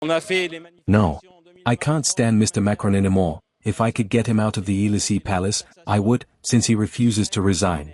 No. I can't stand Mr. Macron anymore. If I could get him out of the Élysée palace, I would, since he refuses to resign.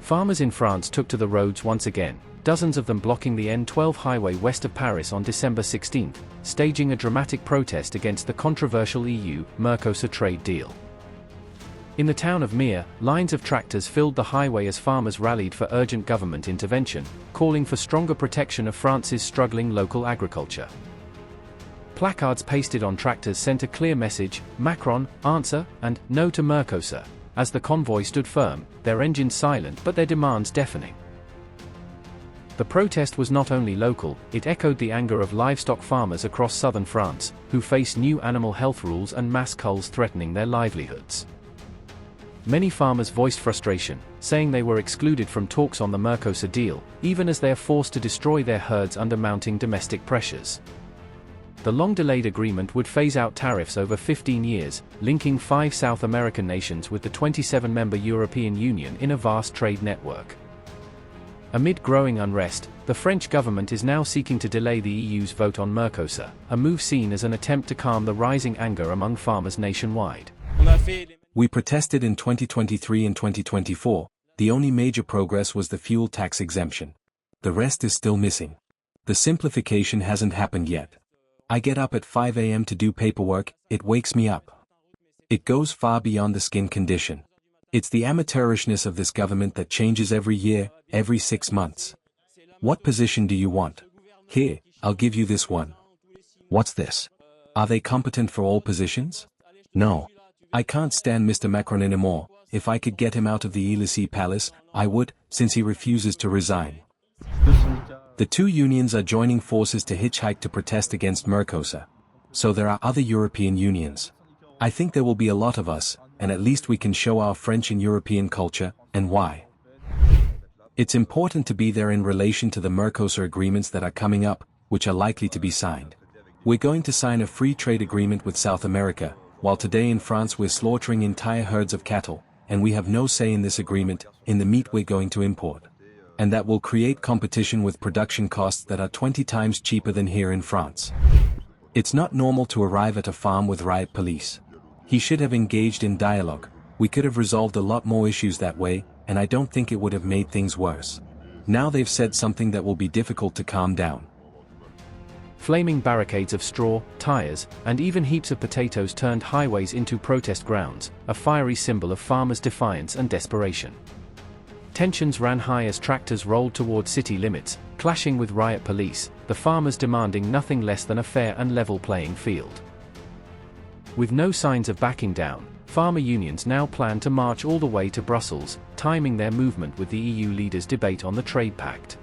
Farmers in France took to the roads once again, dozens of them blocking the N12 highway west of Paris on December 16, staging a dramatic protest against the controversial EU-Mercosur trade deal. In the town of Méré, lines of tractors filled the highway as farmers rallied for urgent government intervention, calling for stronger protection of France's struggling local agriculture. Placards pasted on tractors sent a clear message: Macron, answer, and no to Mercosur. As the convoy stood firm, their engines silent but their demands deafening. The protest was not only local, it echoed the anger of livestock farmers across southern France, who face new animal health rules and mass culls threatening their livelihoods. Many farmers voiced frustration, saying they were excluded from talks on the Mercosur deal, even as they are forced to destroy their herds under mounting domestic pressures. The long-delayed agreement would phase out tariffs over 15 years, linking 5 South American nations with the 27-member European Union in a vast trade network. Amid growing unrest, the French government is now seeking to delay the EU's vote on Mercosur, a move seen as an attempt to calm the rising anger among farmers nationwide. We protested in 2023 and 2024. The only major progress was the fuel tax exemption. The rest is still missing. The simplification hasn't happened yet. I get up at 5 a.m. to do paperwork, it wakes me up. It goes far beyond the skin condition. It's the amateurishness of this government that changes every year, every 6 months. What position do you want? Here, I'll give you this one. What's this? Are they competent for all positions? No. I can't stand Mr. Macron anymore. If I could get him out of the Élysée palace, I would, since he refuses to resign. The two unions are joining forces to hitchhike to protest against Mercosur. So there are other European unions. I think there will be a lot of us, and at least we can show our French and European culture, and why. It's important to be there in relation to the Mercosur agreements that are coming up, which are likely to be signed. We're going to sign a free trade agreement with South America, while today in France we're slaughtering entire herds of cattle, and we have no say in this agreement, in the meat we're going to import. And that will create competition with production costs that are 20 times cheaper than here in France. It's not normal to arrive at a farm with riot police. He should have engaged in dialogue. We could have resolved a lot more issues that way, and I don't think it would have made things worse. Now they've said something that will be difficult to calm down. Flaming barricades of straw, tires, and even heaps of potatoes turned highways into protest grounds, a fiery symbol of farmers' defiance and desperation. Tensions ran high as tractors rolled toward city limits, clashing with riot police, the farmers demanding nothing less than a fair and level playing field. With no signs of backing down, farmer unions now plan to march all the way to Brussels, timing their movement with the EU leaders' debate on the trade pact.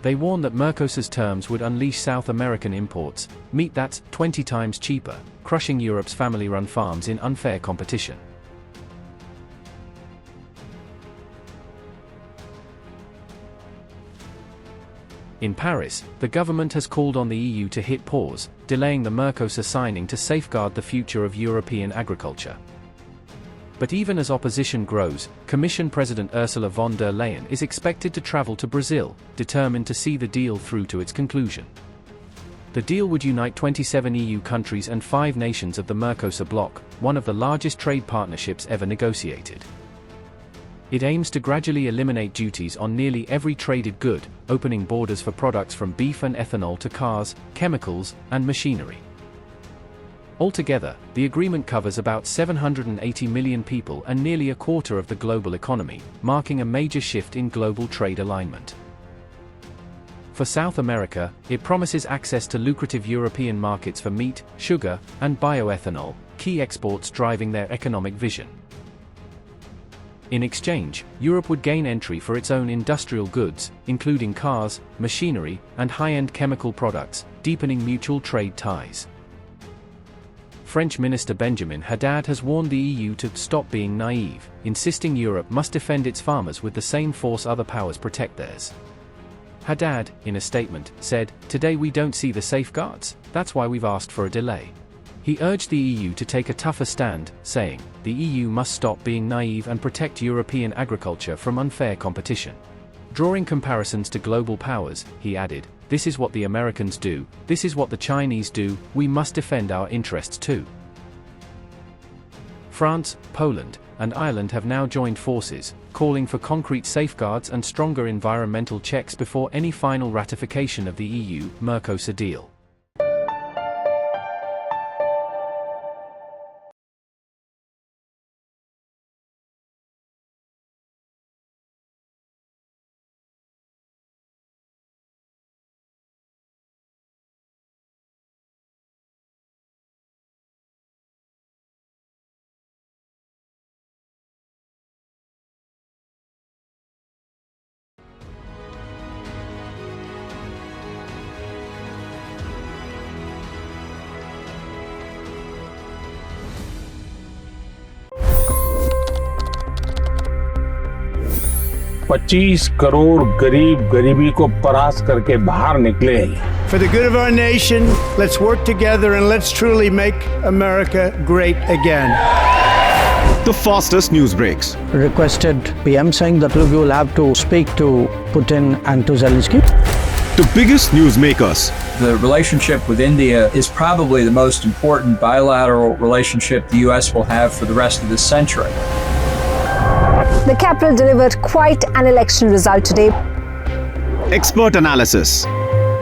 They warn that Mercosur's terms would unleash South American imports, meat that's 20 times cheaper, crushing Europe's family-run farms in unfair competition. In Paris, the government has called on the EU to hit pause, delaying the Mercosur signing to safeguard the future of European agriculture. But even as opposition grows, Commission President Ursula von der Leyen is expected to travel to Brazil, determined to see the deal through to its conclusion. The deal would unite 27 EU countries and 5 nations of the Mercosur bloc, one of the largest trade partnerships ever negotiated. It aims to gradually eliminate duties on nearly every traded good, opening borders for products from beef and ethanol to cars, chemicals, and machinery. Altogether, the agreement covers about 780 million people and nearly a quarter of the global economy, marking a major shift in global trade alignment. For South America, it promises access to lucrative European markets for meat, sugar, and bioethanol, key exports driving their economic vision. In exchange, Europe would gain entry for its own industrial goods, including cars, machinery, and high-end chemical products, deepening mutual trade ties. French Minister Benjamin Haddad has warned the EU to stop being naive, insisting Europe must defend its farmers with the same force other powers protect theirs. Haddad, in a statement, said, "Today we don't see the safeguards, that's why we've asked for a delay." He urged the EU to take a tougher stand, saying, "The EU must stop being naive and protect European agriculture from unfair competition." Drawing comparisons to global powers, he added, "This is what the Americans do, this is what the Chinese do, we must defend our interests too." France, Poland, and Ireland have now joined forces, calling for concrete safeguards and stronger environmental checks before any final ratification of the EU-Mercosur deal. $25 crore गरीब गरीबी को परास्त करके बाहर निकले। For the good of our nation, let's work together and let's truly make America great again. The fastest news breaks. Requested PM saying that look, you will have to speak to Putin and to Zelensky. The biggest news makers. The relationship with India is probably the most important bilateral relationship the US will have for the rest of this century. The capital delivered quite an election result today. Expert analysis.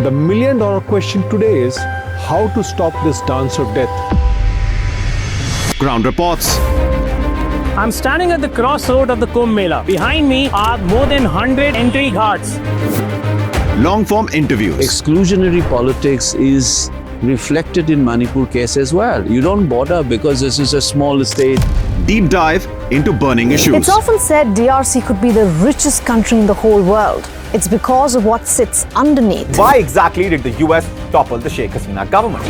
The million-dollar question today is how to stop this dance of death. Ground reports. I'm standing at the crossroad of the Kumbh Mela. Behind me are more than 100 entry ghats. Long-form interviews. Exclusionary politics is reflected in Manipur case as well. You don't bother because this is a small state. Deep dive into burning issues. It's often said DRC could be the richest country in the whole world. It's because of what sits underneath. Why exactly did the US topple the Sheikh Hasina government?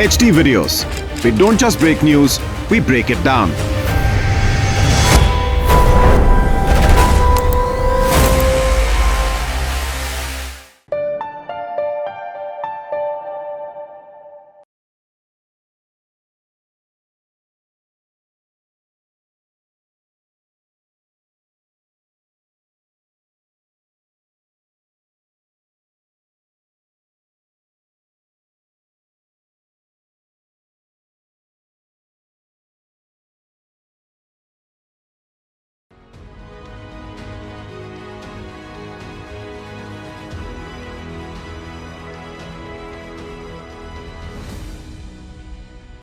HD videos. We don't just break news, we break it down.